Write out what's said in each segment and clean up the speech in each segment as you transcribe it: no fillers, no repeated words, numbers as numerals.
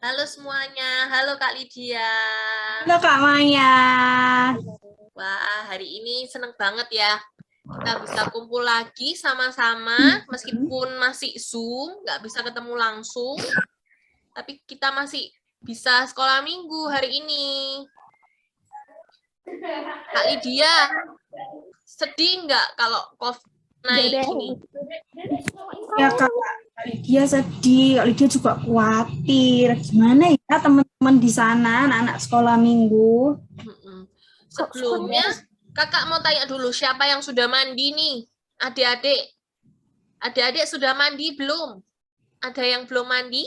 Halo semuanya, halo Kak Lydia. Halo Kak Maya. Wah, hari ini seneng banget ya. Kita bisa kumpul lagi sama-sama, meskipun masih Zoom, nggak bisa ketemu langsung, tapi kita masih bisa sekolah minggu hari ini. Kak Lydia, sedih nggak kalau COVID naik ini? Ya Kak Lydia sedih, Kak Lydia juga khawatir. Gimana ya teman-teman di sana, anak-anak sekolah minggu? Sebelumnya, Kakak mau tanya dulu, siapa yang sudah mandi nih? Adik-adik? Adik-adik sudah mandi belum? Ada yang belum mandi?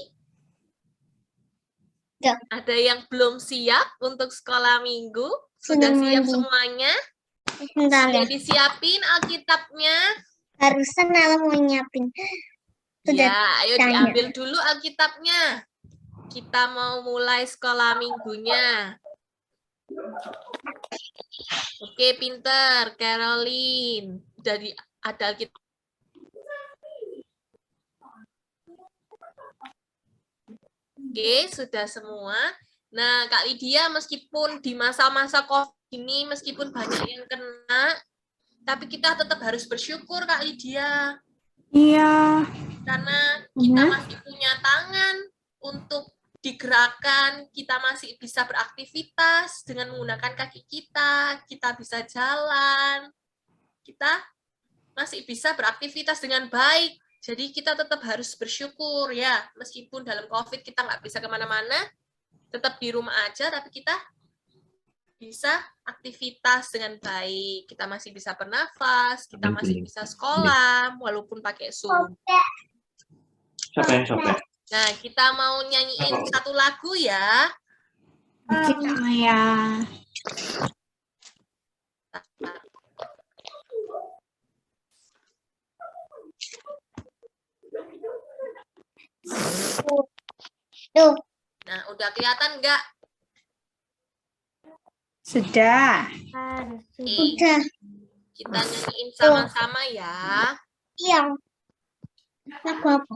Ya. Ada yang belum siap untuk sekolah minggu? Sudah siap mandi semuanya? Bentar Sudah ya. disiapin Alkitabnya? Harusan Nala mau nyiapin. Ya, ayo tanya. diambil dulu Alkitabnya. Kita mau mulai sekolah minggunya. Oke, pinter. Caroline. Jadi ada Alkitab. Oke, sudah semua. Nah, Kak Lydia, meskipun di masa-masa COVID ini, meskipun banyak yang kena, tapi kita tetap harus bersyukur, Kak Lydia. Iya. Karena kita masih punya tangan untuk digerakkan, kita masih bisa beraktivitas dengan menggunakan kaki kita bisa jalan, kita masih bisa beraktivitas dengan baik. Jadi kita tetap harus bersyukur ya, meskipun dalam COVID kita nggak bisa kemana-mana, tetap di rumah aja, tapi kita bisa aktivitas dengan baik. Kita masih bisa bernafas, kita masih bisa sekolah, walaupun pakai Zoom. Nah, kita mau nyanyiin satu lagu ya. Oke Kak Maya. Tuh. Nah, udah kelihatan nggak? Sudah. Udah. Kita nyanyiin sama-sama ya. Iya. Lagu apa?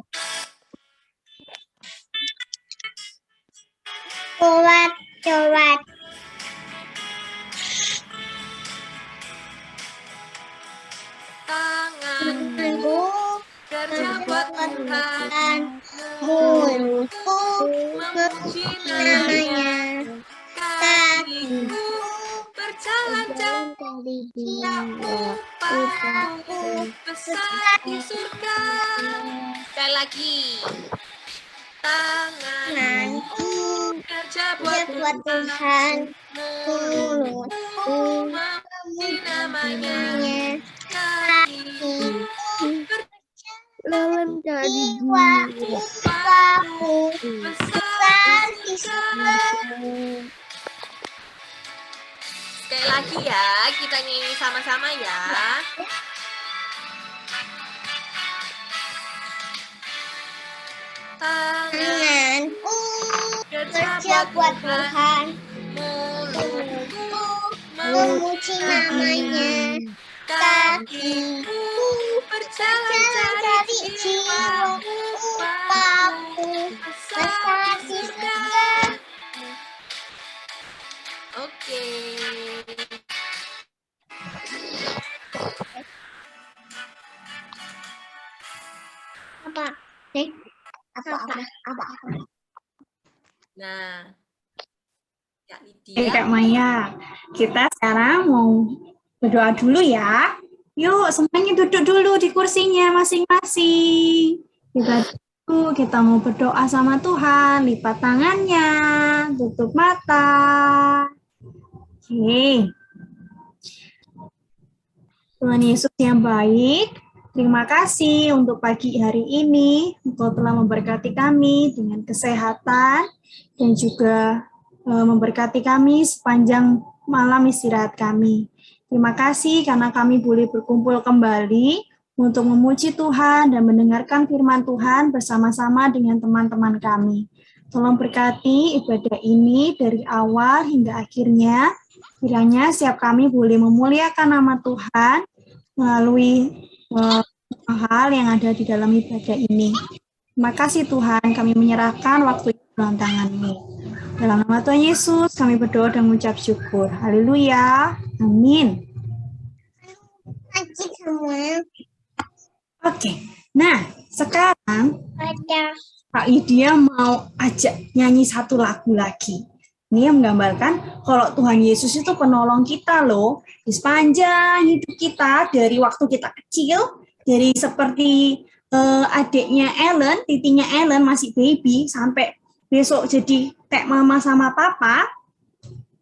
Coba. Tanganku kerja buat Tuhan, mulutku memuji namanya, kakiku berjalan jauh, paku besar di surga. Sekali lagi. Tanganku kerja buat Tuhan, mulutku memuji namanya, kakiku berjalan jauh, paku besar di surga. Sekali lagi ya, kita nyanyi sama-sama ya. Tanganku kerja buat Tuhan, mulutku memuji namanya, kakiku berjalan cari jiwa, paku besar di surga. Oke. Apa? Apa? Nah, Kak Oke Lydia. Kak Maya, kita sekarang mau berdoa dulu ya. Yuk semuanya duduk dulu di kursinya masing-masing. Kita mau berdoa sama Tuhan, lipat tangannya, tutup mata. Oke. Tuhan Yesus yang baik, terima kasih untuk pagi hari ini. Engkau telah memberkati kami dengan kesehatan dan juga memberkati kami sepanjang malam istirahat kami. Terima kasih karena kami boleh berkumpul kembali untuk memuji Tuhan dan mendengarkan firman Tuhan bersama-sama dengan teman-teman kami. Tolong berkati ibadah ini dari awal hingga akhirnya. Kiranya setiap kami boleh memuliakan nama Tuhan melalui hal yang ada di dalam ibadah ini. Terima kasih Tuhan, kami menyerahkan waktu Ulang tanganmu. Dalam nama Tuhan Yesus, kami berdoa dan mengucap syukur. Haleluya. Amin. Lagi semua. Oke. Nah, sekarang Ada. Kak Lydia mau ajak nyanyi satu lagu lagi. Ini yang menggambarkan kalau Tuhan Yesus itu penolong kita loh. Di sepanjang hidup kita, dari waktu kita kecil, dari seperti adiknya Ellen, titinya Ellen masih baby, sampai besok jadi kayak mama sama papa.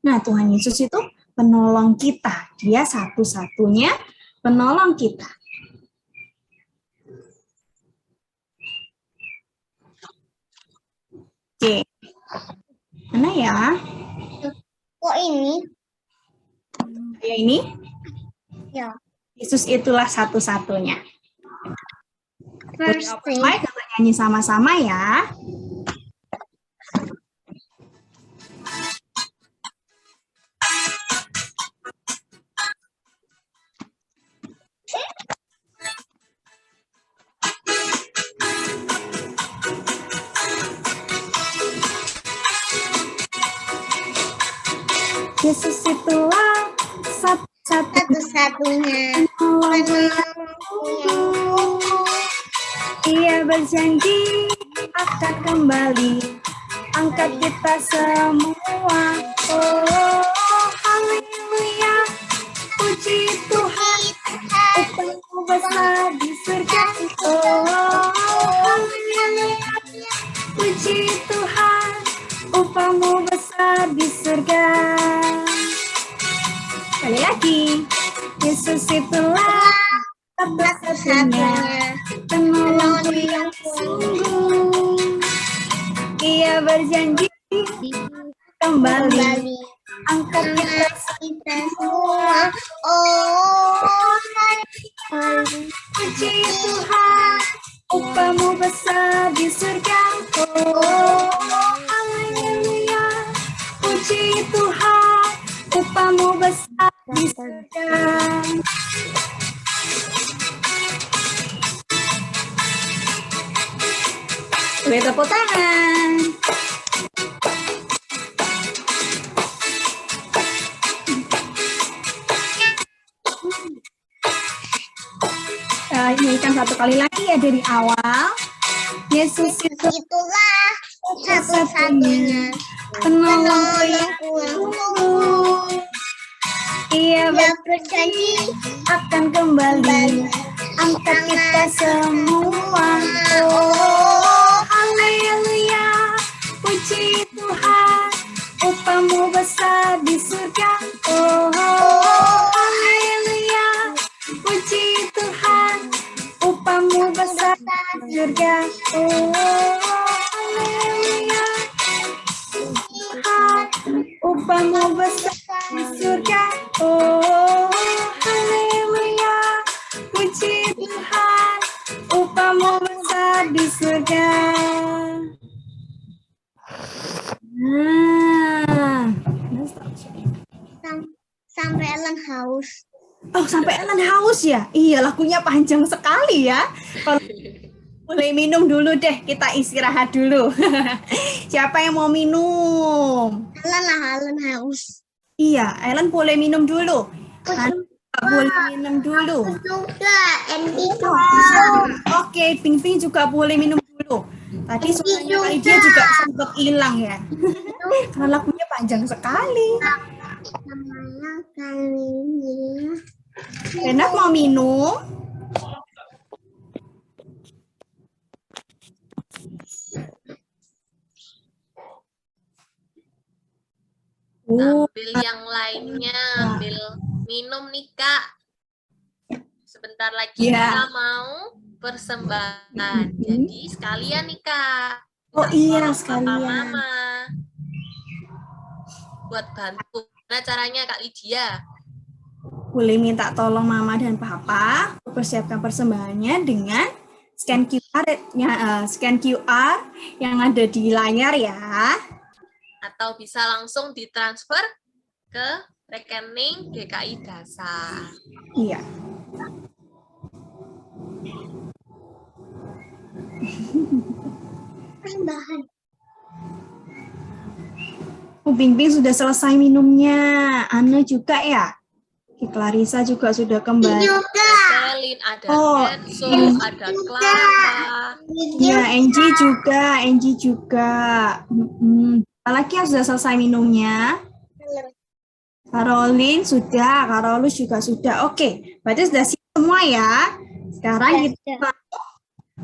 Nah, Tuhan Yesus itu penolong kita. Dia satu-satunya penolong kita. Oke. Mana ya? Kok ini? Ya ini? Ya. Yesus itulah satu-satunya. First thing. Baik, kita nyanyi sama-sama ya. Yesus itulah Satu-satunya penolongku. Ia berjanji akan kembali angkat kita semua. Oh, haleluya, puji Tuhan, upahmu besar di surga. Oh, haleluya, puji Tuhan, upahmu besar di surga. Sekali lagi, Yesus itulah satu-satunya penolongku yang sungguh. Ia berjanji kembali angkat kita semua. Oh, puji Tuhan, upahmu besar di surga. Oh, haleluya, puji Tuhan, upahmu besar di surga. Boleh tepuk tangan. Nyanyikan satu kali lagi ya dari awal. Yesus itulah satu-satunya penolongku yang sungguh. Ia Ia berjanji akan kembali angkat kita semua. Oh, haleluya, puji Tuhan, upahmu besar di surga. Oh, haleluya, puji Tuhan, upahmu besar di surga. Oh, haleluya, Tuhan, upahmu besar di surga. Oh, haleluya, puji Tuhan, upahmu besar di surga. Nah, sampai Ellen haus. oh sampai Ellen haus ya? Iya, lagunya panjang sekali ya. Kalau boleh minum dulu deh, kita istirahat dulu. Siapa yang mau minum? Ellen haus. Iya, Ellen boleh minum dulu. Boleh minum dulu. Juga, Andy Oke, Ping Ping juga boleh minum dulu. Tadi suaranya kali dia juga sempat hilang ya. Karena lagunya panjang sekali. Renat mau minum? Ambil yang lainnya, ambil minum nih Kak. Sebentar lagi kita mau persembahan. Jadi sekalian nih Kak. Oh iya, sekalian. Mama. Buat bantu. Nah caranya Kak Lydia? Boleh minta tolong Mama dan Papa persiapkan persembahannya dengan scan QR yang ada di layar ya. Atau bisa langsung ditransfer ke rekening GKI Dasar. Iya. Persembahan. Bingbing sudah selesai minumnya. Ana juga ya. Clarissa juga sudah kembali. Juga. Selin, ada Oh, Enzo, ada Clara. Ya, Angie juga. Siapa lagi yang sudah selesai minumnya? Caroline sudah, Carolus juga sudah. Oke, berarti sudah siap semua ya. Sekarang kita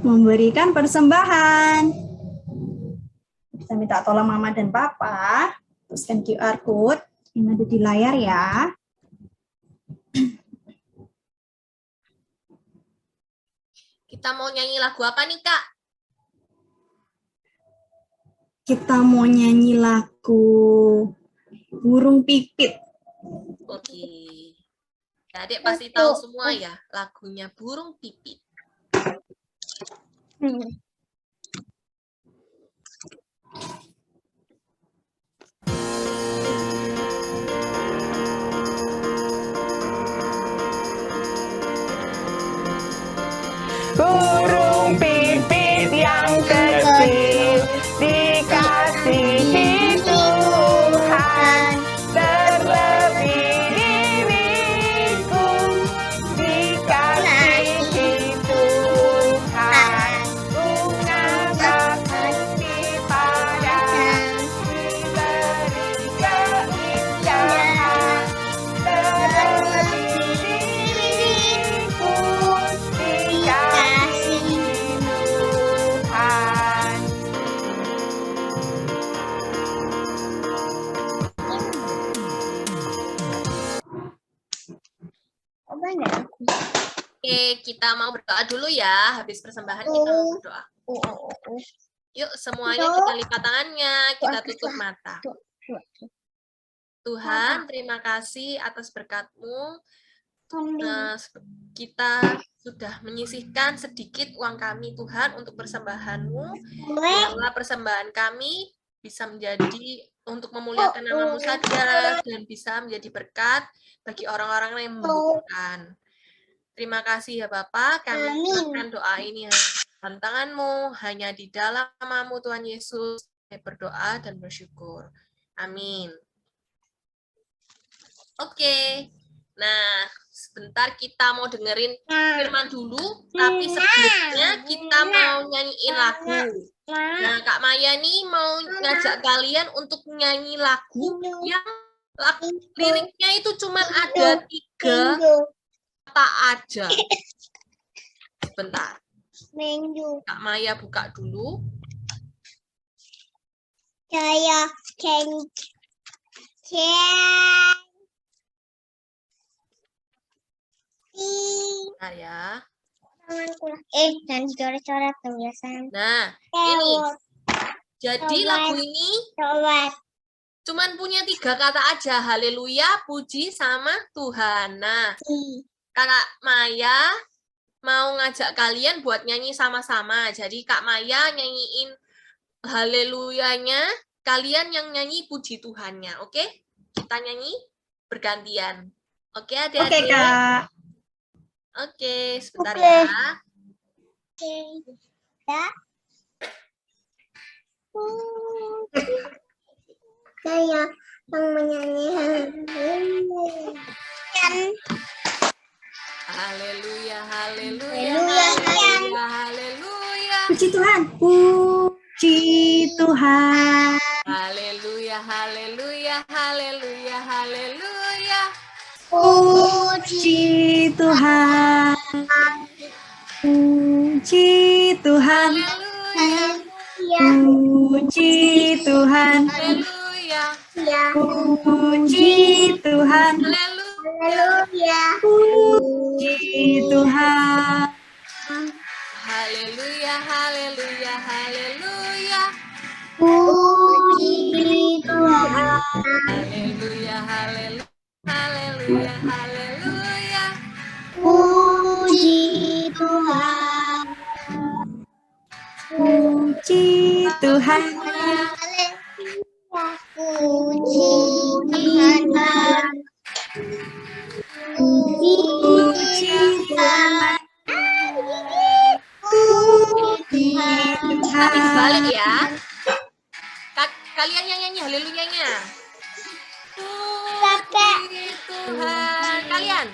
memberikan persembahan. Bisa minta tolong Mama dan Papa. Teruskan QR code yang ada di layar ya. Kita mau nyanyi lagu apa nih, Kak? Kita mau nyanyi lagu Burung Pipit. Oke. Adik pasti tahu semua ya lagunya Burung Pipit. Burung pipit yang kecil dikasihi Tuhan, terlebih diriku dikasihi Tuhan. Bunga kasih padaku diberi keindahan, terlebih diriku dikasihi Tuhan. Oke, kita mau berdoa dulu ya. Habis persembahan kita mau berdoa. Yuk, semuanya kita lipat tangannya, kita tutup mata. Tuhan, terima kasih atas berkat-Mu. Kita sudah menyisihkan sedikit uang kami, Tuhan, untuk persembahan-Mu. Biarlah persembahan kami bisa menjadi untuk memuliakan nama-Mu saja dan bisa menjadi berkat bagi orang-orang yang membutuhkan. Terima kasih ya Bapak, kami akan doa ini dalam tangan-Mu, hanya di dalam nama-Mu Tuhan Yesus, kami berdoa dan bersyukur. Amin. Oke, nah sebentar kita mau dengerin firman dulu, tapi sebelumnya kita mau nyanyiin lagu. Nah Kak Maya nih mau ngajak kalian untuk nyanyi lagu yang liriknya itu cuma ada 3 kata aja. Sebentar, Kak Maya buka dulu. Saya Bentar ya. dan coret-coret tulisan. Nah, ini. Jadi lagu ini cuman punya 3 kata aja. Haleluya, puji, sama Tuhan. Nah, Kak Maya mau ngajak kalian buat nyanyi sama-sama. Jadi Kak Maya nyanyiin haleluyanya, kalian yang nyanyi puji Tuhannya. Oke? Kita nyanyi bergantian. Oke, adik-adik? Oke, Kak. Oke, sebentar ya. Saya yang menyanyi Haleluya, haleluya, Haleluya, haleluya, haleluya. Puji Tuhan. Puji Tuhan. Haleluya, haleluya, haleluya, haleluya. Puji Tuhan. Puji Tuhan. Haleluya, Puji Tuhan. haleluya, Puji Tuhan. haleluya, Puji Tuhan. haleluya, haleluya, haleluya. Puji Tuhan. Haleluya, haleluya, haleluya, haleluya. Puji Tuhan. Puji Tuhan. Puji Tuhan. Puji Tuhan. Puji Tapi Tuhan. balik ya. Kalian yang nyanyi haleluyanya. Kakak. Puji Tuhan. Kalian?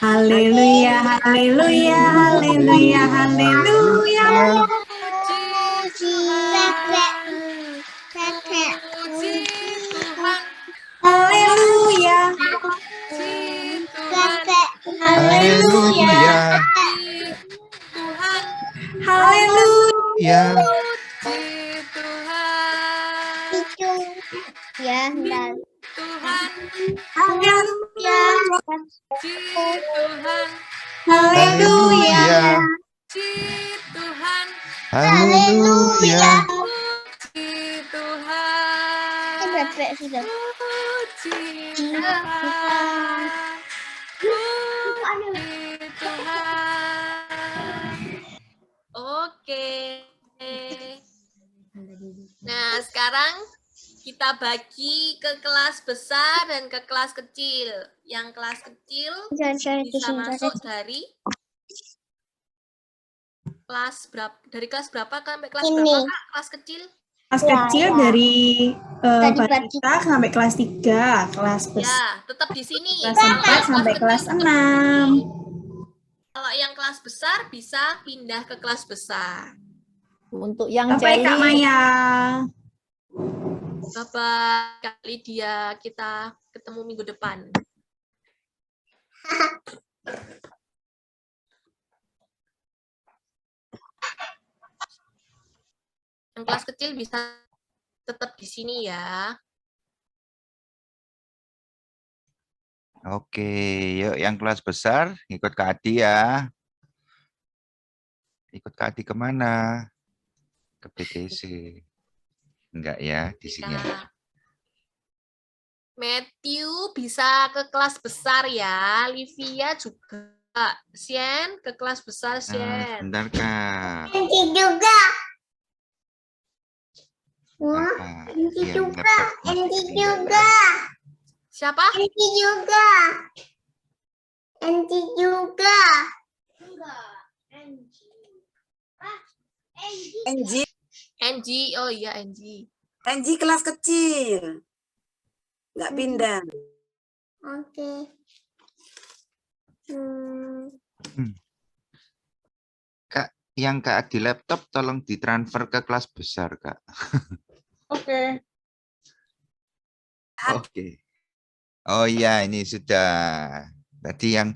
Haleluya, haleluya, haleluya, haleluya. Puji Kakak. Tuhan. Kakak. Puji Tuhan. Haleluya, Puji Tuhan. Kakak. haleluya, Puji Tuhan. haleluya. Puji Tuhan. Itu. Ya, bentar. Tuhan. Ya. Puji Tuhan. Haleluya, Puji Tuhan. Haleluya. Puji Tuhan. Bebek sudah. Puji Tuhan. Puji Tuhan. Oke. Nah, sekarang kita bagi ke kelas besar dan ke kelas kecil. Yang kelas kecil bisa masuk dari kelas berapa? Dari kelas berapa sampai kelas Ini. berapa, Kak? Kelas kecil? Kelas Ya, kecil ya. dari Tadi balita sampai kelas 3, kelas besar Ya, tetap di sini. kelas Kalau 4 yang sampai kecil kelas tetap di 6. sini. Kalau yang kelas besar bisa pindah ke kelas besar. Untuk yang Sampai Kak Jelly, Maya. Bapak Kak Lydia, kita ketemu minggu depan. Yang kelas kecil bisa tetap di sini ya. Oke, yuk yang kelas besar ikut Kak Adi ya. Ikut Kak Adi kemana? Ke PTC. Enggak ya, di sini aja. Kak. Matthew bisa ke kelas besar ya. Livia juga. Sien ke kelas besar, Nah, Sien. sebentar Kak. Nanti juga. Wah, Apa? nanti Yang juga. laptop masih Nanti ketinggalan. juga. Siapa? Nanti juga. Nanti juga. Angie, Angie. Oh iya, Angie. Angie kelas kecil. Nggak pindah. Oke. Kak, yang Kak Adi laptop tolong ditransfer ke kelas besar, Kak. Oke. Oke. Oh iya, ini sudah. Tadi yang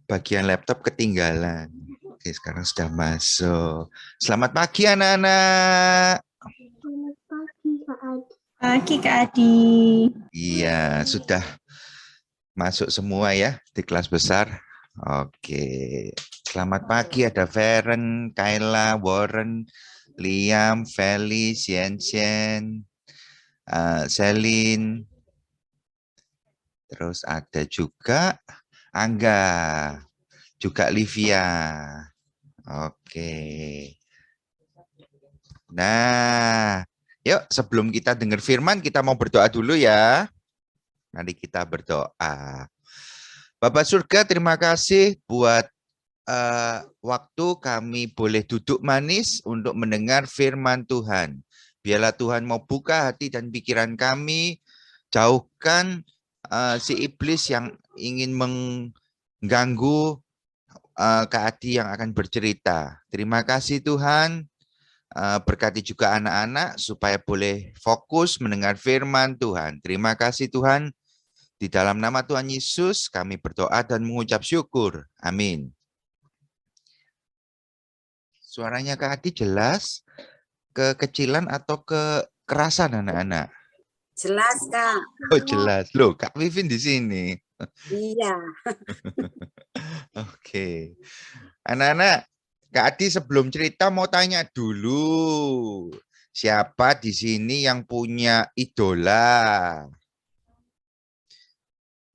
bagian laptop ketinggalan. Oke, sekarang sudah masuk. Selamat pagi anak-anak. Selamat pagi, Kak Adi. Pagi Kak Adi. Iya, sudah masuk semua ya di kelas besar. Oke. Selamat pagi, ada Feren, Kayla, Warren, Liam, Feli, Xian, Selin. Terus ada juga Angga, juga Livia. Oke. Nah, yuk sebelum kita dengar firman, kita mau berdoa dulu ya. Mari kita berdoa. Bapak surga, terima kasih buat waktu kami boleh duduk manis untuk mendengar firman Tuhan. Biarlah Tuhan mau buka hati dan pikiran kami, jauhkan si iblis yang ingin mengganggu Kak Adi yang akan bercerita. Terima kasih Tuhan. Berkati juga anak-anak supaya boleh fokus mendengar firman Tuhan. Terima kasih Tuhan. Di dalam nama Tuhan Yesus kami berdoa dan mengucap syukur. Amin. Suaranya Kak Adi jelas? Kekecilan atau kekerasan anak-anak? Jelas, Kak. Oh jelas. Loh, Kak Vivin di sini. Iya. Oke. Anak-anak, Kak Adi sebelum cerita mau tanya dulu. Siapa di sini yang punya idola?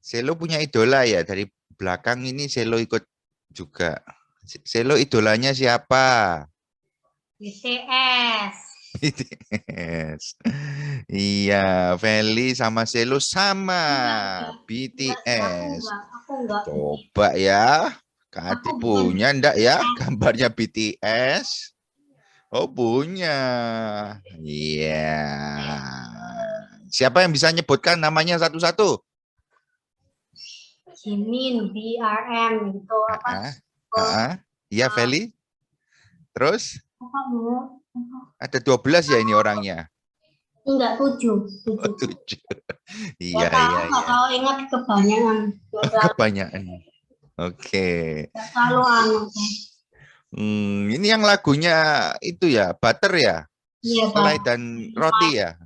Selo punya idola ya? Dari belakang ini Selo ikut juga. Selo idolanya siapa? BTS. BTS. Iya, Feli sama Selo sama. BTS. Aku enggak. Coba ya. Kak Adi punya enggak ya gambarnya BTS? Oh punya. Iya. Siapa yang bisa nyebutkan namanya satu-satu? Jimin, BRM gitu apa? Iya, Feli. Terus Apa Bu? ada 12 ya ini orangnya. Enggak 7. Oh, 7. Iya, Nggak iya, iya. tahu ingat kebanyakan. Kebanyakan. Oke. Enggak selalu anu. Ini yang lagunya itu ya, Butter ya? Iya, Selai Pak. dan roti ya?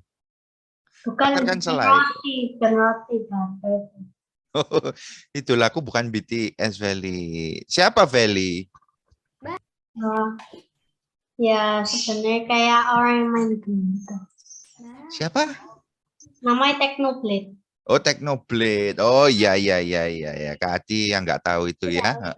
Bukan Butter kan selai. roti, dan roti, Pak. Itu lagu bukan BTS, Feli. Siapa Feli? Ya, sebenarnya kayak orang yang main gitu. Siapa? Namanya Technoblade. Oh, Technoblade. Oh, iya, iya, iya, iya, ya. Kak Adi yang nggak tahu itu ya.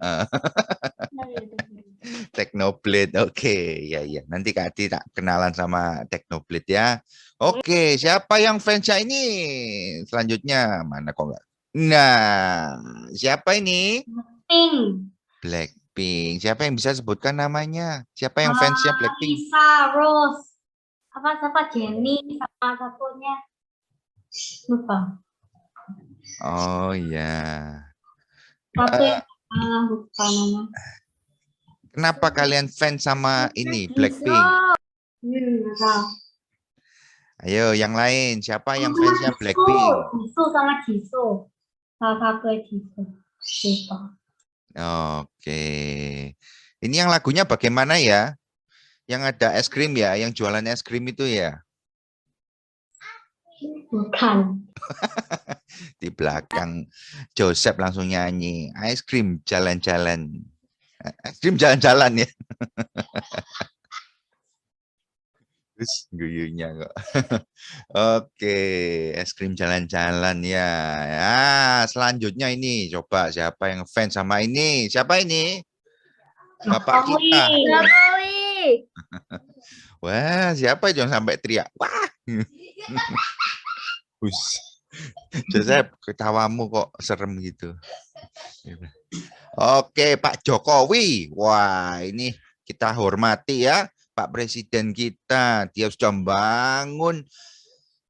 Technoblade. Oke, ya, ya. Nanti Kak Adi tak kenalan sama Technoblade ya. Oke, siapa yang fansnya ini? Selanjutnya mana kok nggak? Nah, siapa ini? Pink. Blackpink. Siapa yang bisa sebutkan namanya? Siapa yang fansnya Blackpink? Lisa, Rose. Siapa Jennie sama satunya. Lupa. Oh iya. Satu yang lupa nama. Kenapa kalian fans sama ini Blackpink? Nggak tahu. Ayo, yang lain. Siapa yang fansnya Blackpink? Jisoo sama Jisoo. Salah satu Jisoo. Lupa. Oke. Ini yang lagunya bagaimana ya? Yang ada es krim ya, yang jualan es krim itu ya? Bukan. Di belakang Joseph langsung nyanyi. Es krim jalan-jalan. Es krim jalan-jalan ya. Terus guyunya kok. Oke, es krim jalan-jalan ya. Ya, selanjutnya ini coba siapa yang fans sama ini? Siapa ini? Bapak kita. Wah, siapa yang sampai teriak? Wah. Joseph, ketawamu kok serem gitu. Oke, Pak Jokowi. Wah, ini kita hormati ya. Pak Presiden kita, dia sudah membangun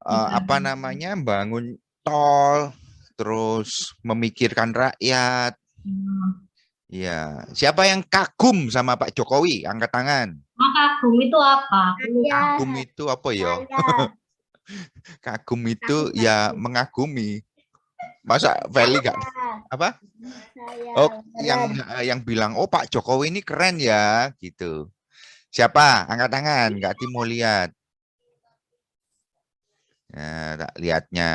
apa namanya, bangun tol, terus memikirkan rakyat. Ya, siapa yang kagum sama Pak Jokowi? Angkat tangan. Kagum itu apa? Kagum itu apa ya? Kagum itu ya mengagumi. Masa Feli nggak apa? Oh, yang bilang, oh Pak Jokowi ini keren ya, gitu. Siapa? Angkat tangan, nggak mau lihat. Ya, tak lihatnya.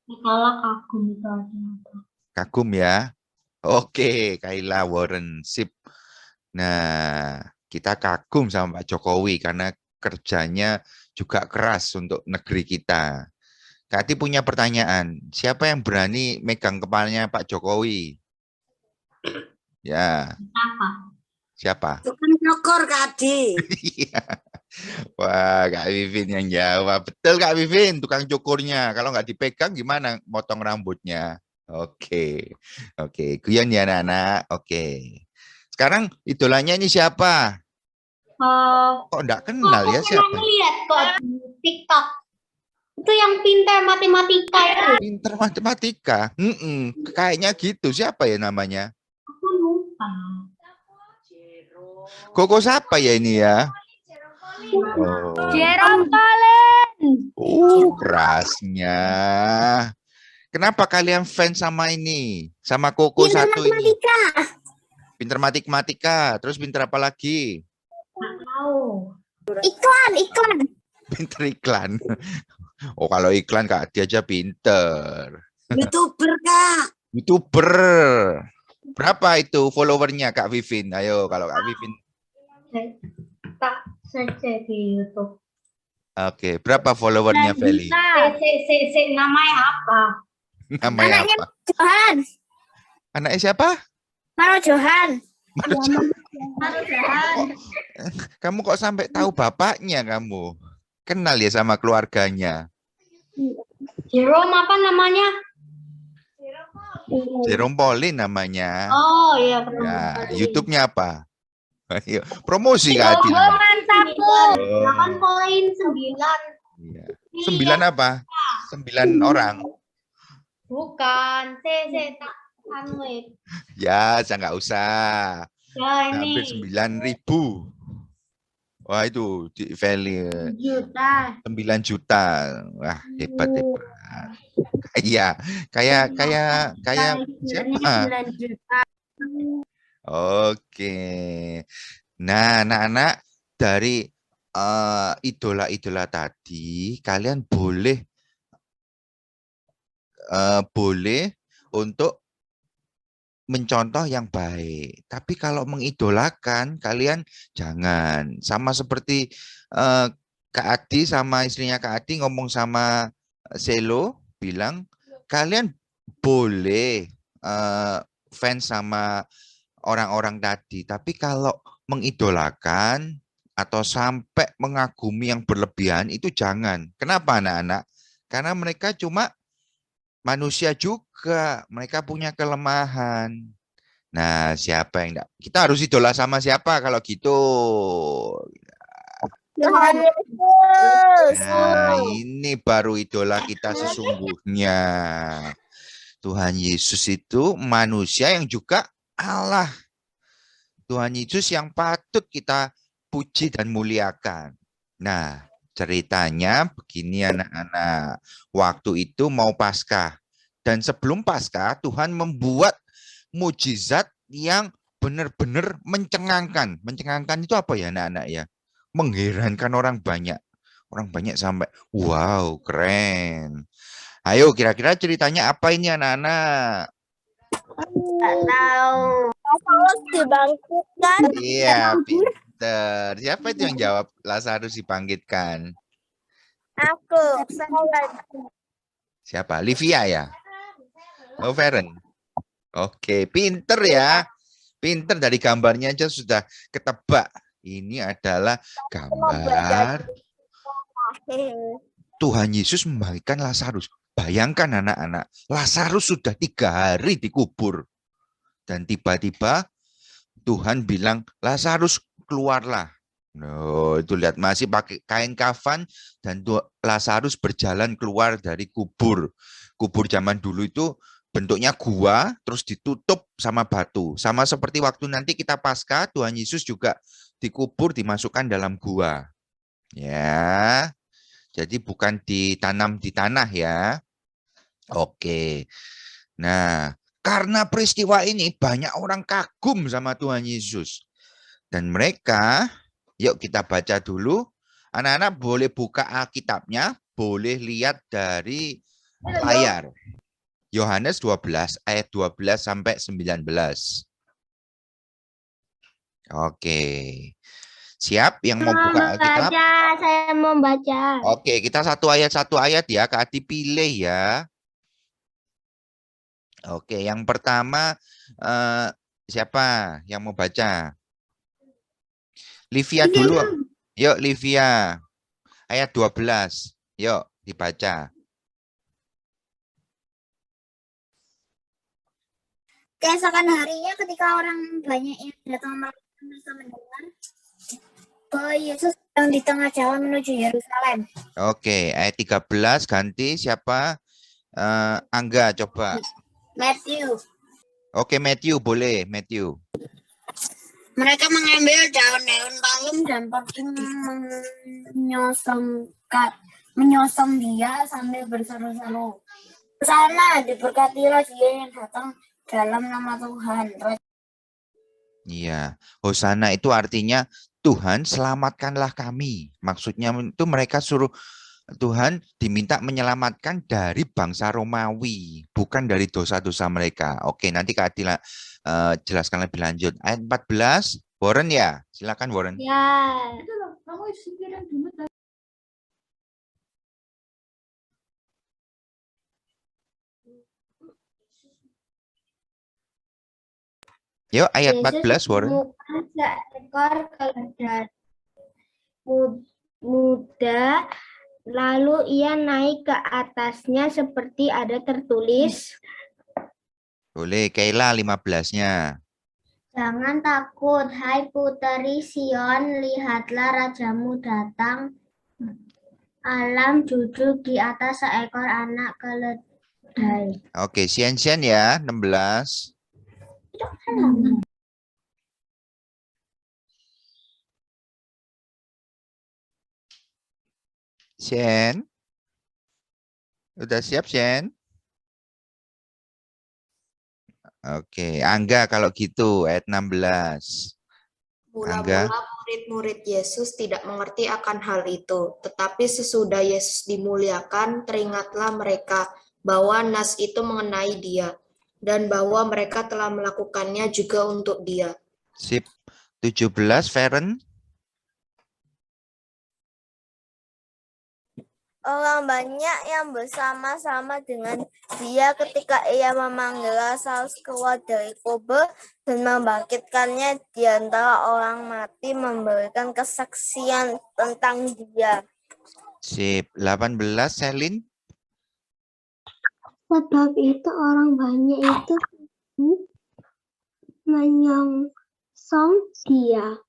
Kalau kagum itu apa? Kagum ya. Oke, Kayla Warren, sip. Nah, kita kagum sama Pak Jokowi karena kerjanya juga keras untuk negeri kita. Kati punya pertanyaan, siapa yang berani megang kepalanya Pak Jokowi? Ya. Siapa? Tukang cukur, Kak Adi. Wah, Kak Vivin yang jawab. Betul Kak Vivin, tukang cukurnya. Kalau nggak dipegang gimana motong rambutnya? Oke. Oke, guyon ya anak-anak. Oke. Sekarang idolanya ini siapa? Kok enggak kenal ya siapa? Aku lihat kok di TikTok. Itu yang pintar matematika itu. Pintar matematika. Kayaknya gitu. Siapa ya namanya? Aku lupa. Koko siapa ya ini ya? Oh. Jerome Pauline. Kerasnya. Kenapa kalian fans sama ini? Sama Koko satu ini? Pintar matematika. Terus pintar apa lagi? Nggak tahu. Iklan. Pintar iklan. Oh, kalau iklan Kak Adi aja pinter. YouTuber, Kak. YouTuber. Berapa itu followernya Kak Vivin? Ayo, kalau Kak Vivin. Tak saja di YouTube. Oke, berapa followernya Feli? Namanya apa? Namanya apa? Johan. Anaknya siapa? Maro Johan. Kamu kok sampai tahu bapaknya kamu? Kenal ya sama keluarganya? Jerome apa namanya? Jerome Pauline namanya. Oh iya. Ya, YouTube-nya apa? Ayo, promosi Kak Adi. Sapu. 8.9. Iya. 9 apa? 9 orang. Bukan. Tak anu Ya, saya nggak usah. ya ini. Hampir 9.000. Wah, itu di value Juta. 9 juta. Wah, hebat hebat. Iya, kayak siapa? 9 juta. Oke. Nah, anak-anak dari idola-idola tadi, kalian boleh untuk mencontoh yang baik. Tapi kalau mengidolakan, kalian jangan. Sama seperti Kak Adi sama istrinya Kak Adi ngomong sama Selo, bilang, kalian boleh fans sama orang-orang tadi. Tapi kalau mengidolakan atau sampai mengagumi yang berlebihan, itu jangan. Kenapa anak-anak? Karena mereka cuma manusia juga, mereka punya kelemahan. Nah, siapa yang enggak? Kita harus idola sama siapa kalau gitu? Tuhan Yesus. Nah, ini baru idola kita sesungguhnya. Tuhan Yesus itu manusia yang juga Allah. Tuhan Yesus yang patut kita puji dan muliakan. Nah, ceritanya begini anak-anak. Waktu itu mau Paskah. Dan sebelum Paskah, Tuhan membuat mujizat yang benar-benar mencengangkan. Mencengangkan itu apa ya anak-anak ya? Mengherankan orang banyak. Orang banyak sampai, wow, keren. Ayo, kira-kira ceritanya apa ini anak-anak? Nggak tahu. Lazarus dibangkitkan. Iya, pinter. Siapa itu yang jawab Lazarus dibangkitkan? Aku. Siapa? Livia ya? Oh, Feren. Oke, pinter ya. Pinter, dari gambarnya aja sudah ketebak. Ini adalah gambar Tuhan Yesus membangkitkan Lazarus. Bayangkan anak-anak, Lazarus sudah 3 hari dikubur. Dan tiba-tiba Tuhan bilang, Lazarus keluarlah. No, itu lihat masih pakai kain kafan dan Lazarus berjalan keluar dari kubur. Kubur zaman dulu itu bentuknya gua, terus ditutup sama batu. Sama seperti waktu nanti kita Paskah, Tuhan Yesus juga dikubur, dimasukkan dalam gua. Ya, jadi bukan ditanam di tanah ya. Oke. Nah, karena peristiwa ini banyak orang kagum sama Tuhan Yesus. Dan mereka, yuk kita baca dulu. Anak-anak boleh buka Alkitabnya, boleh lihat dari layar. Yohanes 12 ayat 12 sampai 19. Oke. Siap yang mau buka Alkitab? Saya mau baca. Oke, kita satu ayat ya. Kak Adi pilih ya. Oke, yang pertama siapa yang mau baca? Livia dulu. Yuk, Livia. Ayat 12. Yuk, dibaca. Keesokan harinya ketika orang banyak yang datang mereka mendengar bahwa Yesus sedang di tengah jalan menuju Yerusalem. Oke, ayat 13 ganti siapa? Angga coba. Matthew. Oke, Matthew boleh, Matthew. Mereka mengambil daun-daun palem dan pergi menyongsong dia sambil berseru-seru. Sana diberkatilah dia yang datang dalam nama Tuhan. Iya, Hosana itu artinya Tuhan selamatkanlah kami. Maksudnya itu mereka suruh Tuhan diminta menyelamatkan dari bangsa Romawi, bukan dari dosa-dosa mereka. Oke, nanti Kak Adila jelaskan lebih lanjut. Ayat 14, Warren ya? Silakan Warren. Ya. Yuk, ayat 14, Warren. Seekor keledai muda, lalu ia naik ke atasnya seperti ada tertulis. Boleh, Kayla 15-nya. Jangan takut, hai puteri Sion, lihatlah rajamu datang. Alam duduk di atas seekor anak keledai. Oke, Sian-Sian ya, 16. Sian, udah siap Sian? Oke, Angga kalau gitu ayat 16. Angga. Mula-mula murid-murid Yesus tidak mengerti akan hal itu, tetapi sesudah Yesus dimuliakan, teringatlah mereka bahwa nas itu mengenai dia, dan bahwa mereka telah melakukannya juga untuk dia. Sip. 17, Feren. Orang banyak yang bersama-sama dengan dia ketika ia memanggil Lazarus keluar dari kubur dan membangkitkannya di antara orang mati, memberikan kesaksian tentang dia. Sip. 18, Selin. Sebab itu orang banyak itu menyongsong dia,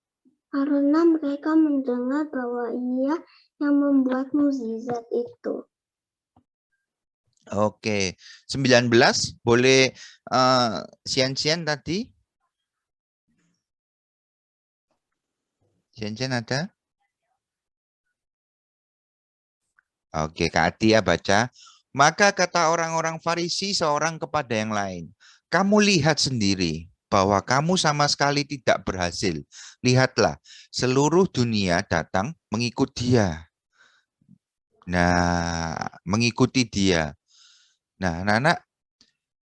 karena mereka mendengar bahwa ia yang membuat mukjizat itu. Oke. 19, boleh Sian-Sian tadi? Sian-Sian ada? Oke, Kak Ati ya baca. Maka kata orang-orang Farisi seorang kepada yang lain, kamu lihat sendiri bahwa kamu sama sekali tidak berhasil. Lihatlah, seluruh dunia datang mengikut dia. Nah, mengikuti dia. Nah, anak-anak,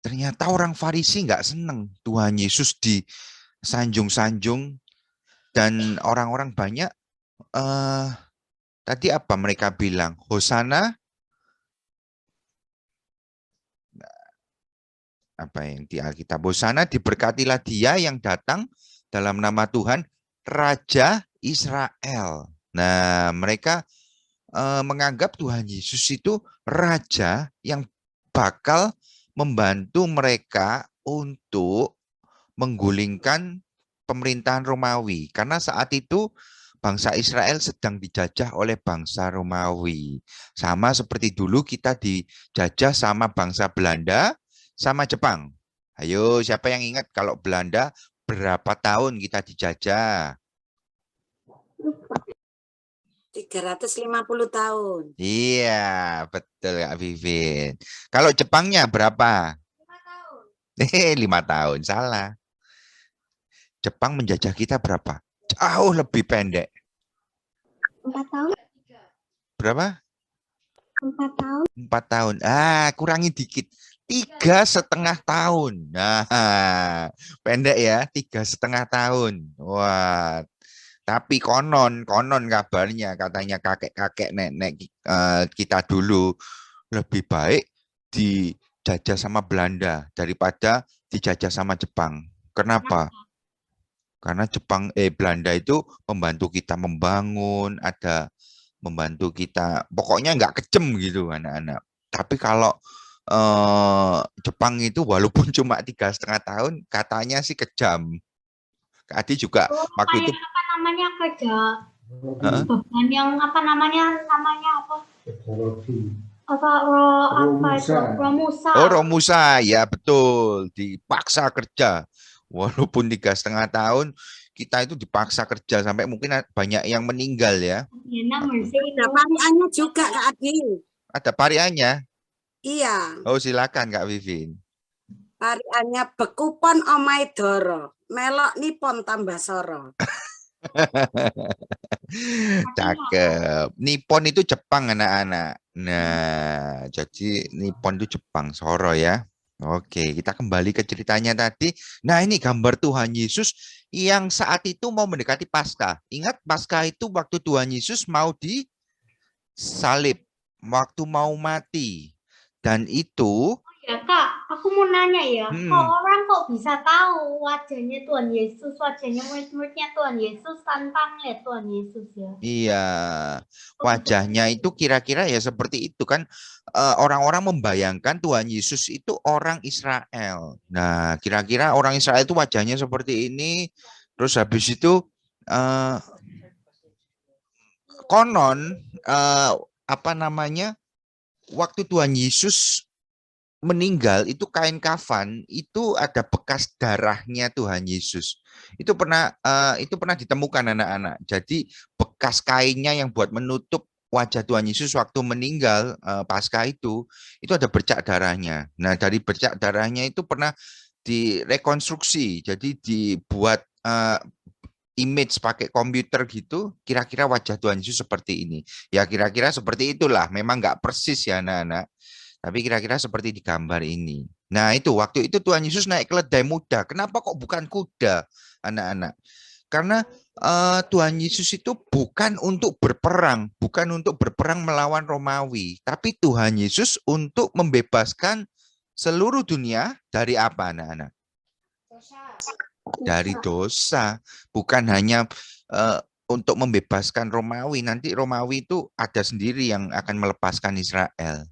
ternyata orang Farisi nggak seneng Tuhan Yesus disanjung-sanjung dan orang-orang banyak. Tadi apa mereka bilang? Hosana. Apa yang di Alkitab? Hosana, diberkatilah dia yang datang dalam nama Tuhan, Raja Israel. Nah, mereka menganggap Tuhan Yesus itu raja yang bakal membantu mereka untuk menggulingkan pemerintahan Romawi. Karena saat itu bangsa Israel sedang dijajah oleh bangsa Romawi. Sama seperti dulu kita dijajah sama bangsa Belanda, sama Jepang. Ayo, siapa yang ingat kalau Belanda berapa tahun kita dijajah? 350 tahun. Iya, betul Kak Vivin. Kalau Jepangnya berapa? 5 tahun, salah. Jepang menjajah kita berapa? Jauh lebih pendek. 4 tahun? Berapa? 4 tahun. 4 tahun. Kurangi dikit. 3,5 tahun. Nah, pendek ya, 3,5 tahun. Wah, tapi konon kabarnya katanya kakek-kakek nenek kita dulu lebih baik dijajah sama Belanda daripada dijajah sama Jepang. Kenapa? Karena Belanda itu membantu kita membangun, ada membantu kita, pokoknya nggak kejem gitu anak-anak. Tapi kalau Jepang itu walaupun cuma 3,5 tahun, katanya sih kejam. Kak Adi juga waktu itu apa namanya kerja Hah? beban yang apa namanya apa Romusa. Oh, Romusa, ya betul, dipaksa kerja. Walaupun 3,5 tahun, kita itu dipaksa kerja sampai mungkin banyak yang meninggal ya. Ada pariannya juga Kak Adi. Ada pariannya? Iya. Oh, silakan Kak Vivin. Pariannya bekupon omai doro, melok nipon tambah soro. Cakep. Nippon itu Jepang anak-anak. Nah, jadi Nippon itu Jepang, Soro ya. Oke, kita kembali ke ceritanya tadi. Nah, ini gambar Tuhan Yesus yang saat itu mau mendekati Paskah. Ingat, Paskah itu waktu Tuhan Yesus mau disalib, waktu mau mati. Dan itu Ya Kak, aku mau nanya ya, kok orang kok bisa tahu wajahnya Tuhan Yesus, wajahnya murid-muridnya Tuhan Yesus tanpa melihat Tuhan Yesus ya? Iya, wajahnya itu kira-kira ya seperti itu kan. Orang-orang membayangkan Tuhan Yesus itu orang Israel. Nah, kira-kira orang Israel itu wajahnya seperti ini. Terus habis itu konon apa namanya, waktu Tuhan Yesus meninggal itu kain kafan itu ada bekas darahnya Tuhan Yesus. Itu pernah ditemukan anak-anak. Jadi bekas kainnya yang buat menutup wajah Tuhan Yesus waktu meninggal pasca itu ada bercak darahnya. Nah, dari bercak darahnya itu pernah direkonstruksi. Jadi dibuat image pakai komputer gitu, kira-kira wajah Tuhan Yesus seperti ini. Ya kira-kira seperti itulah, memang nggak persis ya anak-anak. Tapi kira-kira seperti di gambar ini. Nah itu, waktu itu Tuhan Yesus naik keledai muda. Kenapa kok bukan kuda, anak-anak? Karena Tuhan Yesus itu bukan untuk berperang melawan Romawi. Tapi Tuhan Yesus untuk membebaskan seluruh dunia dari apa, anak-anak? Dari dosa. Bukan hanya untuk membebaskan Romawi. Nanti Romawi itu ada sendiri yang akan melepaskan Israel.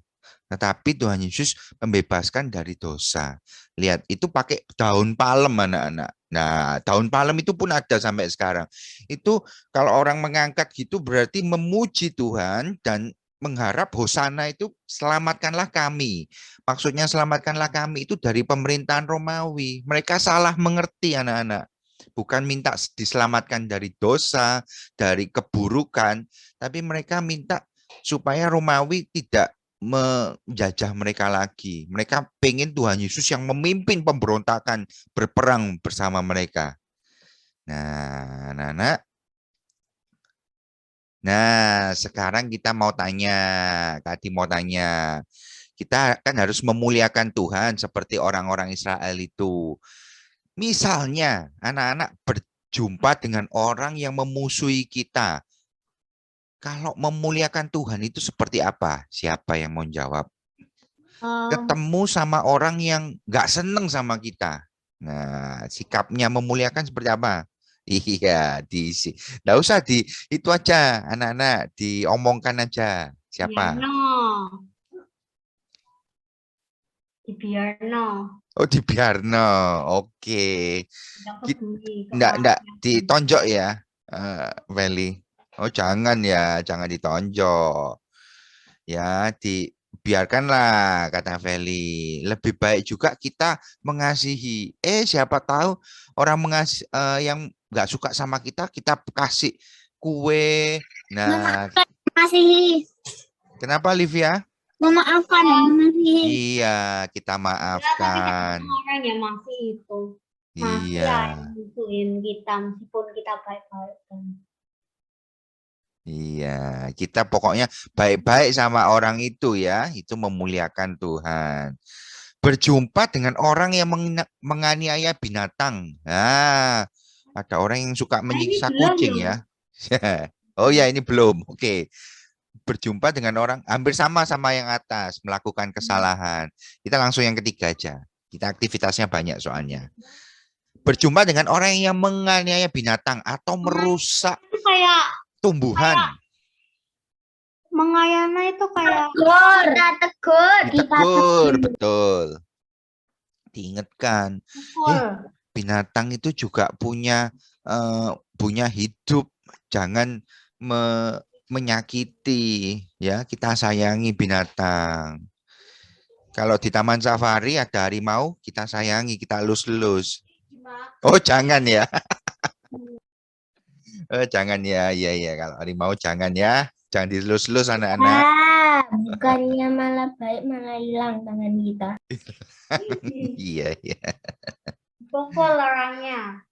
Tetapi Tuhan Yesus membebaskan dari dosa. Lihat, itu pakai daun palem, anak-anak. Nah, daun palem itu pun ada sampai sekarang. Itu kalau orang mengangkat gitu berarti memuji Tuhan dan mengharap hosana itu selamatkanlah kami. Maksudnya selamatkanlah kami itu dari pemerintahan Romawi. Mereka salah mengerti, anak-anak. Bukan minta diselamatkan dari dosa, dari keburukan, tapi mereka minta supaya Romawi tidak menjajah mereka lagi. Mereka pengen Tuhan Yesus yang memimpin pemberontakan, berperang bersama mereka. Nah, anak-anak. Nah, sekarang kita mau tanya, tadi mau tanya, kita kan harus memuliakan Tuhan seperti orang-orang Israel itu. Misalnya, anak-anak berjumpa dengan orang yang memusuhi kita. Kalau memuliakan Tuhan itu seperti apa? Siapa yang mau jawab? Ketemu sama orang yang nggak seneng sama kita. Nah, sikapnya memuliakan seperti apa? Iya, nggak usah itu aja, anak-anak, diomongkan aja. Siapa? Dibiarno. Oh, dibiarno. Oke. Nggak ditonjok ya, Feli. Oh, jangan ya, jangan ditonjok. Ya, dibiarkanlah, kata Feli. Lebih baik juga kita mengasihi. Siapa tahu orang yang nggak suka sama kita kasih kue. Nah, Mengasihi. kenapa, Livia? Memaafkan, mengasihi. Iya, kita maafkan. Orang yang masih itu. Iya. Musuhin kita meskipun kita baik-baik. Iya, kita pokoknya baik-baik sama orang itu ya, itu memuliakan Tuhan. Berjumpa dengan orang yang menganiaya binatang. Nah, ada orang yang suka menyiksa kucing ya. Oh ya, ini belum. Oke. Berjumpa dengan orang hampir sama yang atas, melakukan kesalahan. Kita langsung yang ketiga aja. Kita aktivitasnya banyak soalnya. Berjumpa dengan orang yang menganiaya binatang atau merusak tumbuhan. Mengayana itu kayak Ditegur, betul. Diingatkan. Binatang itu juga punya hidup. Jangan menyakiti, ya. Kita sayangi binatang. Kalau di Taman Safari ada harimau, kita sayangi, kita elus-elus. Oh, jangan ya. Jangan ya, iya kalau harimau jangan ya, jangan dilus-lus anak-anak. Bukannya malah baik, malah hilang tangan kita. Iya. pukul orangnya.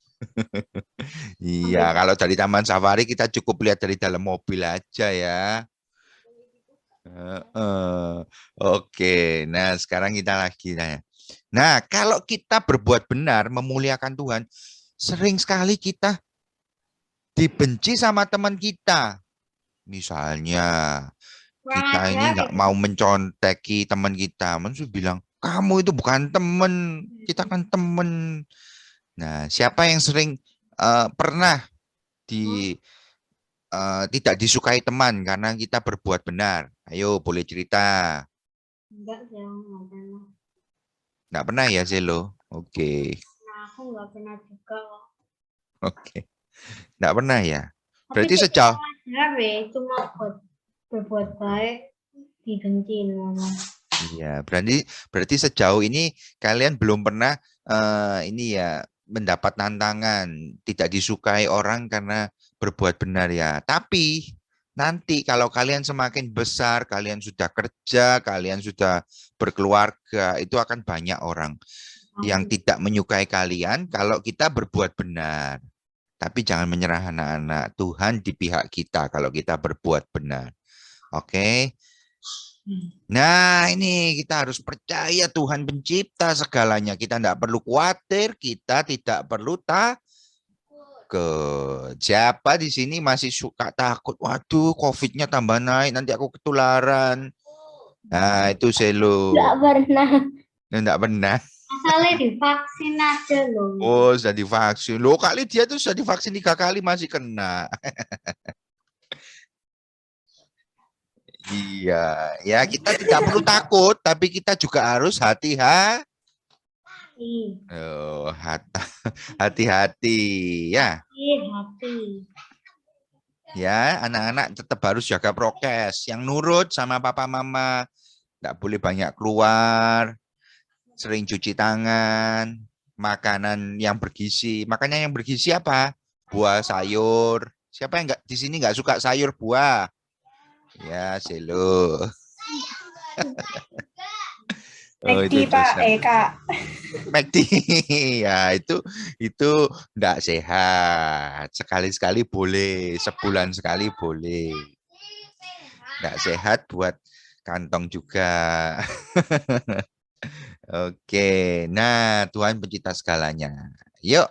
Iya, kalau dari Taman Safari kita cukup lihat dari dalam mobil aja ya. Oke, nah sekarang kita lagi nanya. Nah, kalau kita berbuat benar, memuliakan Tuhan, sering sekali kita dibenci sama teman kita. Misalnya, kita ini nggak mau menconteki teman kita. Maksudnya bilang, kamu itu bukan teman, kita kan teman. Nah, siapa yang sering pernah tidak disukai teman karena kita berbuat benar? Ayo, boleh cerita. Enggak, nggak pernah. Nggak pernah ya, Zelo? Oke. Nah, aku nggak pernah juga. Oke. Nggak pernah ya? Berarti sejauh. Cuma buat berbuat baik dibenci Mama. Iya, berarti sejauh ini kalian belum pernah ini ya mendapat tantangan, tidak disukai orang karena berbuat benar ya. Tapi nanti kalau kalian semakin besar, kalian sudah kerja, kalian sudah berkeluarga, itu akan banyak orang yang tidak menyukai kalian kalau kita berbuat benar. Tapi jangan menyerah anak-anak. Tuhan di pihak kita kalau kita berbuat benar. Oke. Nah, ini kita harus percaya Tuhan pencipta segalanya. Kita tidak perlu khawatir, kita tidak perlu takut. Siapa di sini masih suka takut? Waduh, COVID-nya tambah naik, nanti aku ketularan. Nah, itu selo. Enggak pernah. Enggak pernah. Asalnya divaksin aja loh. Oh, sudah divaksin. Loh, kali dia tuh sudah divaksin 3 kali masih kena. Iya, ya kita tidak perlu takut, tapi kita juga harus hati-hati. Oh, hati-hati ya. Hati. Ya, anak-anak tetap harus jaga prokes. Yang nurut sama papa mama, tidak boleh banyak keluar, sering cuci tangan, makanan yang bergizi. Makanan yang bergizi apa? Buah, sayur. Siapa yang nggak di sini nggak suka sayur buah? Ya, selo. Oh, McD, Pak, Kak. McD. Ya, itu enggak sehat. Sekali-sekali boleh, sebulan sekali boleh. Enggak sehat buat kantong juga. Oke. Nah, Tuhan pencipta segalanya. Yuk.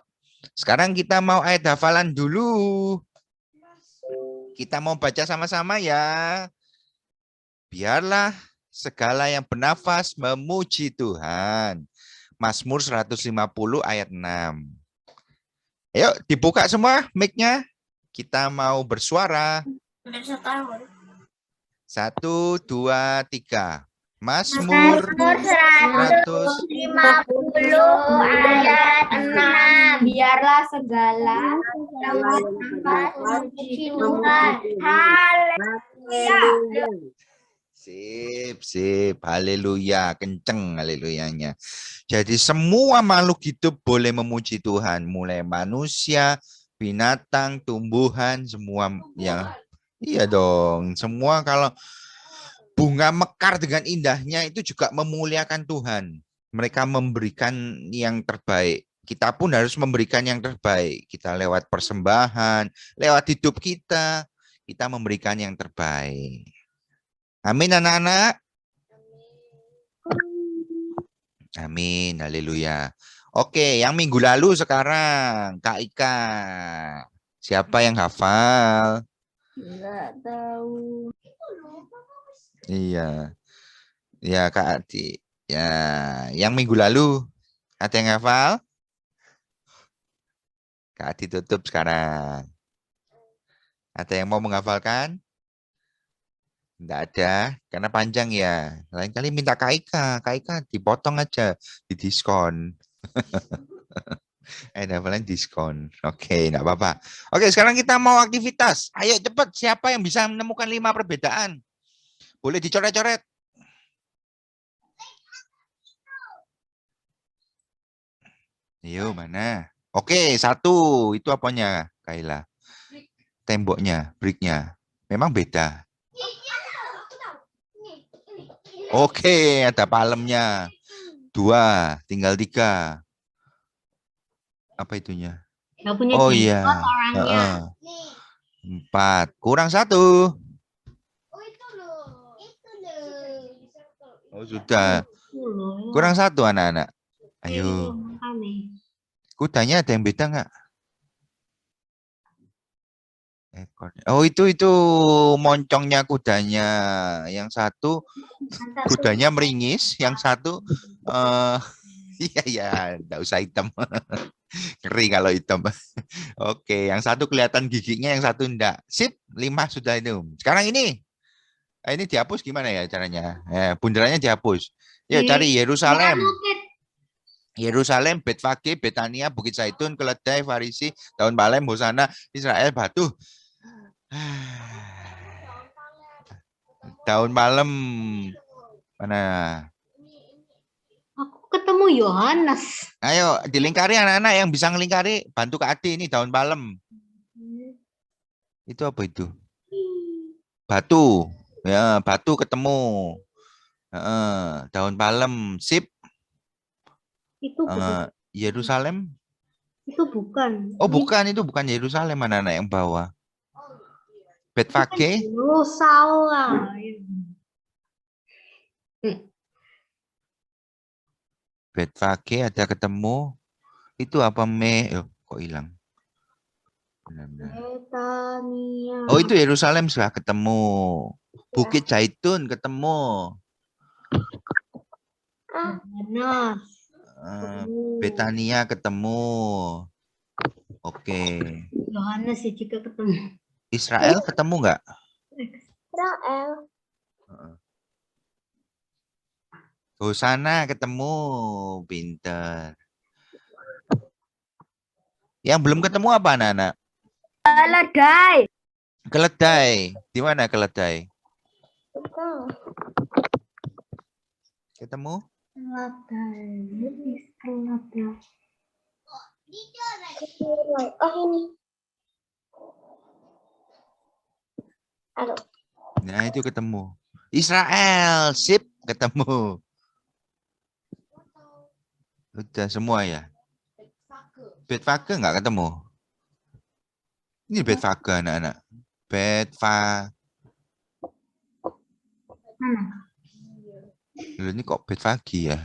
Sekarang kita mau ayat hafalan dulu. Kita mau baca sama-sama ya. Biarlah segala yang bernafas memuji Tuhan. Mazmur 150 ayat 6. Ayo dibuka semua mic-nya. Kita mau bersuara. 1, 2, 3. Mazmur 150 ayat 6. Biarlah segala yang bernafas memuji Tuhan. Haleluya. Sip. Haleluya. Kenceng haleluyanya. Jadi semua makhluk hidup boleh memuji Tuhan. Mulai manusia, binatang, tumbuhan, semua yang... Iya dong. Semua kalau bunga mekar dengan indahnya itu juga memuliakan Tuhan. Mereka memberikan yang terbaik. Kita pun harus memberikan yang terbaik. Kita lewat persembahan, lewat hidup kita memberikan yang terbaik. Amin anak-anak. Amin, haleluya. Oke, yang minggu lalu sekarang Kak Ika. Siapa yang hafal? Enggak tahu. Iya. Ya, Kak Adi. Ya, yang minggu lalu ada yang hafal? Kak Adi tutup sekarang. Ada yang mau menghafalkan? Enggak ada, karena panjang ya. Lain kali minta Kak Ika dipotong aja, di diskon. Hafalan diskon. Oke, enggak apa-apa. Oke, sekarang kita mau aktivitas. Ayo cepat, siapa yang bisa menemukan 5 perbedaan? Boleh dicoret-coret. Ayo, mana? Oke, 1. Itu apanya, Kaila? Temboknya, bricknya. Memang beda. Oke, ada palemnya. 2, tinggal 3. Apa itunya? Oh iya. 4, kurang 1. Oh sudah. Kurang 1 anak-anak. Ayo. Kudanya ada yang beda nggak? Oh itu moncongnya kudanya. Yang 1 kudanya meringis, yang 1 iya enggak usah hitam. Ngeri kalau hitam. Oke, yang 1 kelihatan giginya, yang 1 enggak. Sip, 5 sudah itu. Sekarang ini. Ini dihapus gimana ya caranya? Bundarannya dihapus. Yuk cari Yerusalem. Yerusalem, Betfage, Betania, Bukit Zaitun, Keledai, Farisi, Daun Palem, Hosana, Israel, Batu. Daun palem. Mana? Aku ketemu Yohanes. Ayo dilingkari anak-anak yang bisa ngelingkari. Bantu Kak Adi ini daun palem. Itu apa itu? Batu. Ya, batu ketemu. Daun palem. Sip. Itu bukan. Yerusalem. Itu bukan. Oh bukan, itu bukan Yerusalem, anak-anak yang bawa. Betfage. Salah. Betfage ada ketemu. Itu apa kok hilang? Betania. Oh itu Yerusalem sudah ketemu. Bukit Zaitun ketemu. Yohanes. Betania ketemu. Oke. Yohanes sih juga ketemu. Israel ketemu nggak? Israel. Hosana ketemu. Pinter. Yang belum ketemu apa anak-anak? Keledai. Keledai. Di mana keledai? Ketemu? Oh ini. Halo. Nah itu ketemu. Israel. Sip. Ketemu. Udah semua ya? Betfage nggak ketemu? Ini Betfage anak-anak. Loh, ini kok Betfage ya?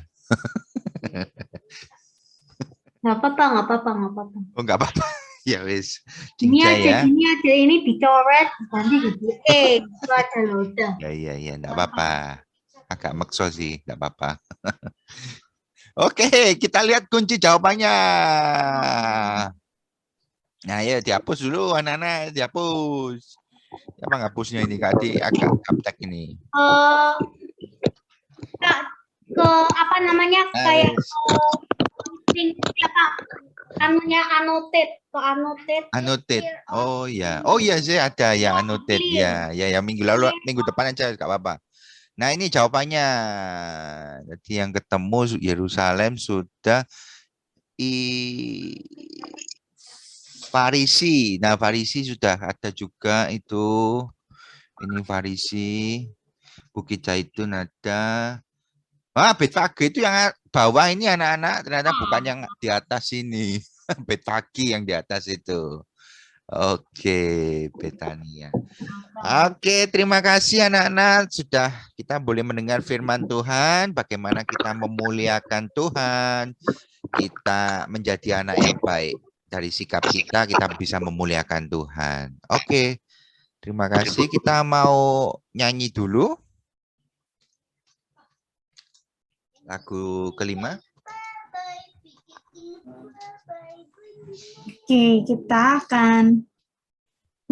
Nggak apa-apa. Oh nggak apa-apa. Ya wis. Ini Cincai ya. ini dicoret, nanti gitu. Itu aja loh udah. Ya, nggak apa-apa. Agak makso sih, nggak apa-apa. Oke, kita lihat kunci jawabannya. Nah, ya dihapus dulu anak-anak, dihapus. Siapa ngapusnya ini? Kak Adi agak gaptek ini. Ke apa namanya kayak anunya annotate. Oh ya. Oh iya sih ada ya annotate ya. Ya minggu depan aja enggak apa-apa. Nah, ini jawabannya. Jadi yang ketemu Yerusalem sudah Farisi. Nah, Farisi sudah ada juga itu. Ini Farisi. Bukit Zaitun ada. Betfage itu yang bawah ini anak-anak. Ternyata bukan yang di atas ini. Betfage yang di atas itu. Oke, Betania. Oke, terima kasih anak-anak. Sudah kita boleh mendengar firman Tuhan. Bagaimana kita memuliakan Tuhan. Kita menjadi anak yang baik. Dari sikap kita bisa memuliakan Tuhan. Oke, terima kasih. Kita mau nyanyi dulu. Lagu kelima. Oke, kita akan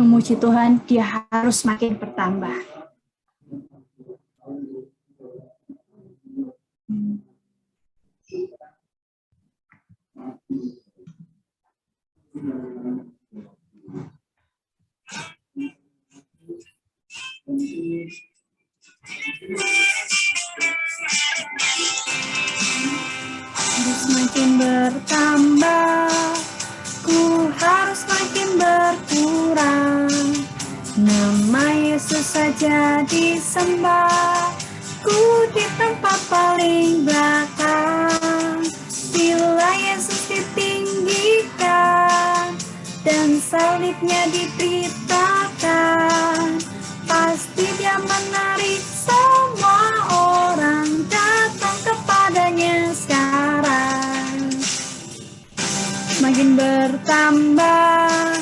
memuji Tuhan, Dia harus makin bertambah. Harus makin bertambah, ku harus makin berkurang. Nama Yesus saja disembah, ku di tempat paling belakang. Bila Yesus ditinggikan dan salibnya diberitakan, pasti Dia menarik semua orang datang kepadanya sekarang. Makin bertambah,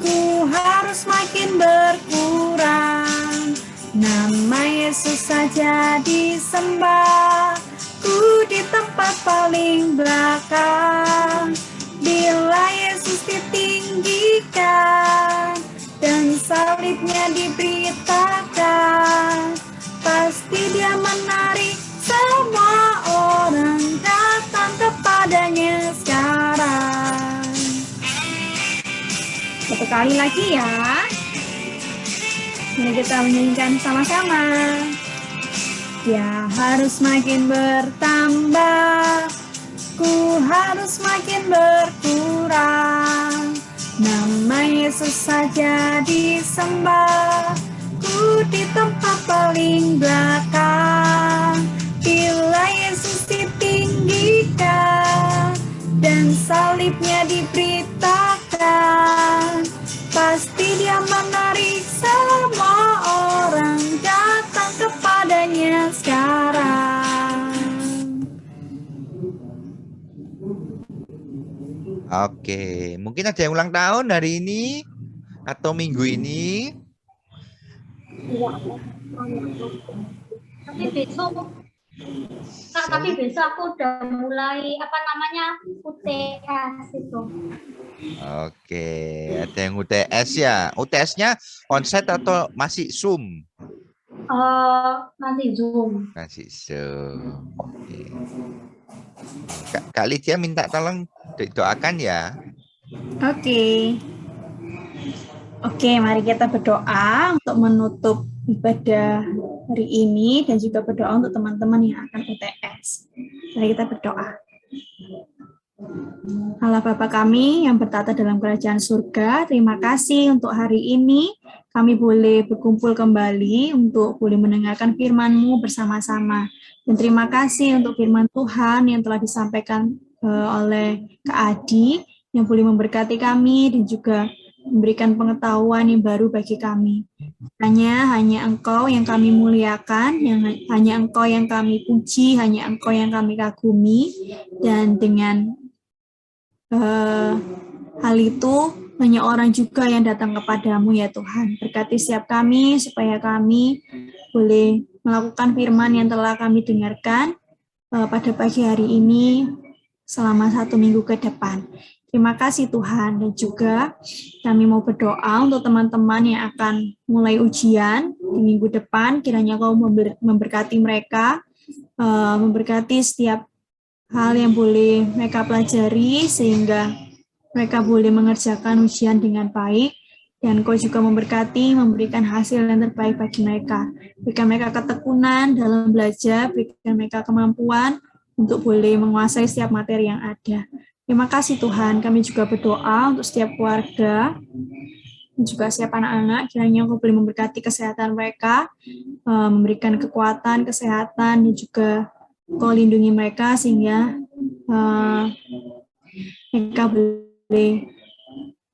ku harus makin berkurang. Nama Yesus saja disembah, ku di tempat paling belakang. Bila Yesus ditinggikan dan salibnya diberitakan, pasti Dia menarik semua orang datang kepadanya sekarang. Satu kali lagi ya. Mari kita menyanyikan sama-sama. Dia harus makin bertambah, ku harus makin berkurang. Nama Yesus saja disembah, ku di tempat paling belakang. Bila Yesus ditinggikan dan salibnya diberitakan, pasti dia menarik semua orang datang kepadanya sekarang. Oke, mungkin ada yang ulang tahun hari ini atau minggu ini. Tapi besok, Kak, tapi besok aku udah mulai UTS itu. Oke, ada yang UTS ya. UTS-nya onsite atau masih Zoom? Nanti Zoom. Masih Zoom. Oke. Kak Lydia minta tolong doakan ya. Oke. Oke, mari kita berdoa untuk menutup ibadah hari ini dan juga berdoa untuk teman-teman yang akan UTS. Mari kita berdoa. Allah Bapa kami yang bertata dalam kerajaan surga, terima kasih untuk hari ini kami boleh berkumpul kembali untuk boleh mendengarkan firman-Mu bersama-sama. Dan terima kasih untuk firman Tuhan yang telah disampaikan oleh Kak Adi yang boleh memberkati kami dan juga memberikan pengetahuan yang baru bagi kami. Hanya Engkau yang kami muliakan, hanya Engkau yang kami puji, hanya Engkau yang kami kagumi, dan dengan hal itu banyak orang juga yang datang kepadamu ya Tuhan. Berkati setiap kami supaya kami boleh melakukan firman yang telah kami dengarkan pada pagi hari ini selama 1 minggu ke depan. Terima kasih Tuhan, dan juga kami mau berdoa untuk teman-teman yang akan mulai ujian di minggu depan. Kiranya Kau memberkati mereka, memberkati setiap hal yang boleh mereka pelajari sehingga mereka boleh mengerjakan ujian dengan baik, dan Kau juga memberkati, memberikan hasil yang terbaik bagi mereka. Berikan mereka ketekunan dalam belajar, berikan mereka kemampuan untuk boleh menguasai setiap materi yang ada. Terima kasih Tuhan, kami juga berdoa untuk setiap keluarga, dan juga setiap anak-anak, kiranya Kau boleh memberkati kesehatan mereka, memberikan kekuatan, kesehatan, dan juga Kau lindungi mereka sehingga mereka boleh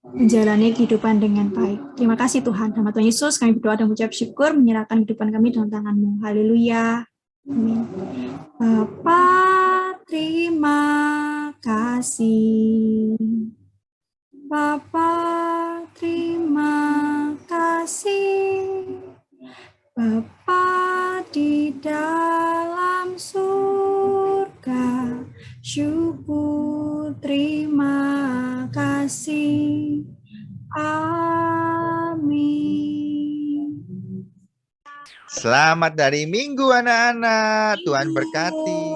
menjalani kehidupan dengan baik. Terima kasih Tuhan. Dalam nama Tuhan Yesus kami berdoa dan mengucap syukur, menyerahkan kehidupan kami dalam tangan-Mu. Haleluya. Amin. Bapa, terima kasih. Bapa, terima kasih. Bapa di dalam surga, syukur terima kasih. Amin. Selamat hari Minggu anak-anak. Tuhan berkati.